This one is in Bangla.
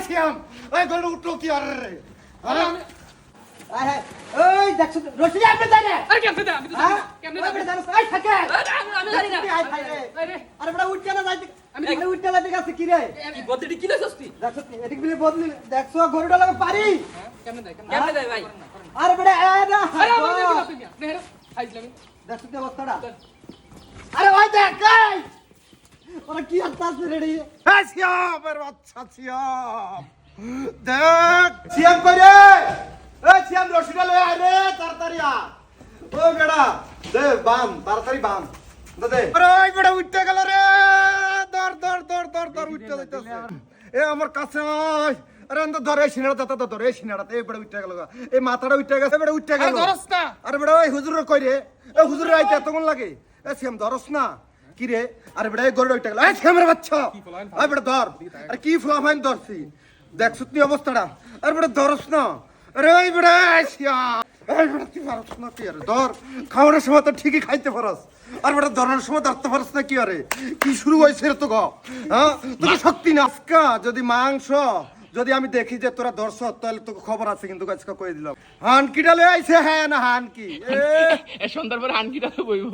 শ্যাম ওই গরু উঠলো কি আর রে ওই দেখছো রশি আপনি জানেন আরে কেমনে দা আমি তো হ্যাঁ কেমনে ওই দা বেটা জানো আই থাকে আমি জানি না আরে বেটা উঠতে না যাইতে আমি উঠতে যাইতে গেছে কি রে কি বদলি কি লইছস তুই দেখছো এদিক বিলে বদলি দেখছো গরুটা লাগে পারি কেমনে দা ভাই আরে বেটা এ না আরে আমার কি তুই নেহরা ফাইজলামি দেখছো কি অবস্থাটা আরে ওই দেখ এই ওরা কি আত্মাছে রেডি হ্যাঁ শ্যাম এর বাচ্চা শ্যাম দেখ শ্যাম করে এই শ্যাম রশিটা লয়ে আয় রে তাড়াতাড়ি আ ও বেড়া দে বাম তাড়াতাড়ি বাম দে আরে ওই বেড়া উঠতে গেল রে দর উঠতে যাইতেছে এ আমার কাছে আয় আরে আন্দ ধরে সিনাড়া দাতা ধরে সিনাড়া এ বেড়া উঠতে গেল এই মাথাটা উঠতে গেছে বেড়া উঠতে গেল আরে ধরস না আরে বেড়া ওই হুজুরের কই রে এ হুজুরের আইতে এতক্ষণ লাগে এ শ্যাম ধরস না কি রে আরে বেড়া এই গরুটা উঠতে গেল এই শ্যামের বাচ্চা আরে বেড়া ধর আরে কি ফ্লামাইন ধরছি দেখছ তুই অবস্থাটা আরে বেড়া ধরস না আরে ওই বেড়া শ্যাম এই বেড়া তুই পারস না কি আরে ধর খাওয়ানোর সময় তো ঠিকই খাইতে পারস আর বেটা ধরানোর সময় ধরতে পারস না কি আরে কি শুরু হয়েছে রে তো গো হ্যাঁ তোকে শক্তি না আজকা যদি মাংস যদি আমি দেখি যে তোরা দর্শক তাহলে তোকে খবর আছে কিন্তু আজকে কয়ে দিলাম হানকিটা লয়ে আইছে হ্যাঁ না হানকি এ সন্ধ্যার পরে আনকিটা তো বইবো